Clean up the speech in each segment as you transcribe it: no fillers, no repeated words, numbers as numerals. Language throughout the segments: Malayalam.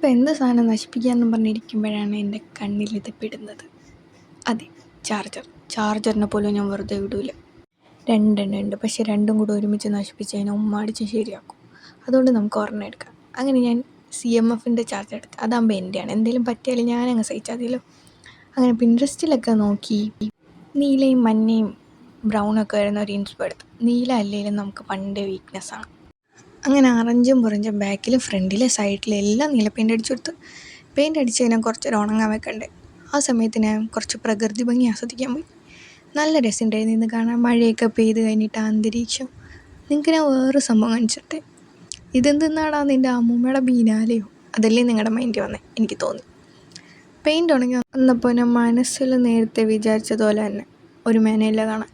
ഞാനിപ്പോൾ എന്ത് സാധനം നശിപ്പിക്കാമെന്നും പറഞ്ഞിരിക്കുമ്പോഴാണ് എൻ്റെ കണ്ണിലിത് പെടുന്നത്. അതെ, ചാർജറിനെ പോലും ഞാൻ വെറുതെ വിടൂല. രണ്ടെണ്ണം ഉണ്ട്, പക്ഷെ രണ്ടും കൂടെ ഒരുമിച്ച് നശിപ്പിച്ച് കഴിഞ്ഞാൽ ഉമ്മ അടിച്ച് ശരിയാക്കും. അതുകൊണ്ട് നമുക്ക് ഒരെണ്ണം എടുക്കാം. അങ്ങനെ ഞാൻ CMFൻ്റെ ചാർജർ എടുത്ത്. അതാകുമ്പോൾ എൻ്റെയാണ്, എന്തെങ്കിലും പറ്റിയാലും ഞാനങ്ങ് സഹിച്ചാൽ മതിയല്ലോ. അങ്ങനെ പിൻട്രസ്റ്റിലൊക്കെ നോക്കി നീലയും മഞ്ഞയും ബ്രൗണൊക്കെ വരുന്ന ഒരു ഇൻസ്പോ എടുത്ത്. നീല അല്ലെങ്കിലും നമുക്ക് പണ്ടേ വീക്ക്നെസ്സാണ്. അങ്ങനെ അറഞ്ചും പുറഞ്ചും ബാക്കിലും ഫ്രണ്ടിലെ സൈഡിലും എല്ലാം നീല പെയിൻ്റ് അടിച്ചു കൊടുത്ത്. പെയിൻ്റ് അടിച്ച് കഴിഞ്ഞാൽ കുറച്ചൊരു ഉണങ്ങാൻ വെക്കണ്ടേ. ആ സമയത്ത് ഞാൻ കുറച്ച് പ്രകൃതി ഭംഗി ആസ്വദിക്കാൻ പോയി. നല്ല രസമുണ്ടായിരുന്നു ഇന്ന് കാണാൻ. മഴയൊക്കെ പെയ്ത് കഴിഞ്ഞിട്ട് അന്തരീക്ഷം. നിങ്ങൾക്ക് ഞാൻ വേറൊരു സംഭവം കാണിച്ചിട്ടെ. ഇതെന്തെന്നാടാ നിൻ്റെ അമ്മൂമ്മയുടെ ബീനാലെയോ? അതല്ലേ നിങ്ങളുടെ മൈൻഡിൽ വന്നേ? എനിക്ക് തോന്നി. പെയിൻ്റ് ഉണങ്ങി വന്നപ്പോൾ ഞാൻ മനസ്സിൽ നേരത്തെ വിചാരിച്ചതുപോലെ തന്നെ ഒരു മേനയില്ല കാണാൻ.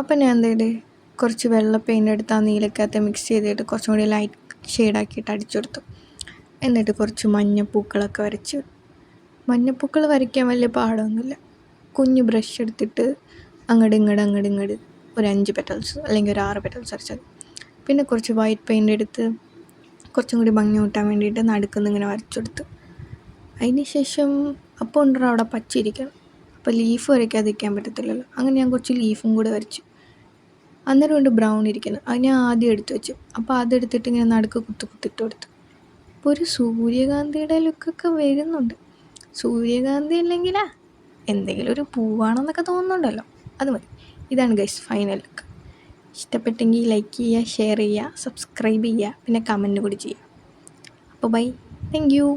അപ്പം ഞാൻ എന്തേലും കുറച്ച് വെള്ള പെയിൻ്റ് എടുത്ത് ആ നീലക്കകത്ത് മിക്സ് ചെയ്തിട്ട് കുറച്ചും കൂടി ലൈറ്റ് ഷെയ്ഡാക്കിയിട്ട് അടിച്ചു കൊടുത്തു. എന്നിട്ട് കുറച്ച് മഞ്ഞപ്പൂക്കളൊക്കെ വരച്ചു. മഞ്ഞപ്പൂക്കൾ വരയ്ക്കാൻ വലിയ പാടൊന്നുമില്ല. കുഞ്ഞ് ബ്രഷ് എടുത്തിട്ട് അങ്ങോട്ട് ഇങ്ങോട്ട് ഒരു 5 പെറ്റൽസ് അല്ലെങ്കിൽ ഒരു 6 പെറ്റൽസ് വരച്ചത്. പിന്നെ കുറച്ച് വൈറ്റ് പെയിൻ്റ് എടുത്ത് കുറച്ചും കൂടി ഭംഗി കൂട്ടാൻ വേണ്ടിയിട്ട് നടുക്കുന്ന് ഇങ്ങനെ വരച്ചു കൊടുത്തു. അതിന് ശേഷം അപ്പോൾ ഉണ്ടോ അവിടെ പച്ചിരിക്കണം. അപ്പോൾ ലീഫ് വരയ്ക്കാതിരിക്കാൻ പറ്റത്തില്ലല്ലോ. അങ്ങനെ ഞാൻ കുറച്ച് ലീഫും കൂടെ വരച്ചു. അന്നേരം കൊണ്ട് ബ്രൗൺ ഇരിക്കുന്നു. അത് ഞാൻ ആദ്യം എടുത്ത് വെച്ചു. അപ്പോൾ അതെടുത്തിട്ട് ഇങ്ങനെ നടുക്ക് കുത്തിട്ട് കൊടുത്തു. അപ്പോൾ ഒരു സൂര്യകാന്തിയുടെ ലുക്കൊക്കെ വരുന്നുണ്ട്. സൂര്യകാന്തി അല്ലെങ്കിലാ എന്തെങ്കിലും ഒരു പൂവാണെന്നൊക്കെ തോന്നുന്നുണ്ടല്ലോ, അത് മതി. ഇതാണ് ഗൈസ് ഫൈനൽ ലുക്ക്. ഇഷ്ടപ്പെട്ടെങ്കിൽ ലൈക്ക് ചെയ്യുക, ഷെയർ ചെയ്യുക, സബ്സ്ക്രൈബ് ചെയ്യുക, പിന്നെ കമൻറ്റ് കൂടി ചെയ്യുക. അപ്പോൾ ബൈ, താങ്ക് യു.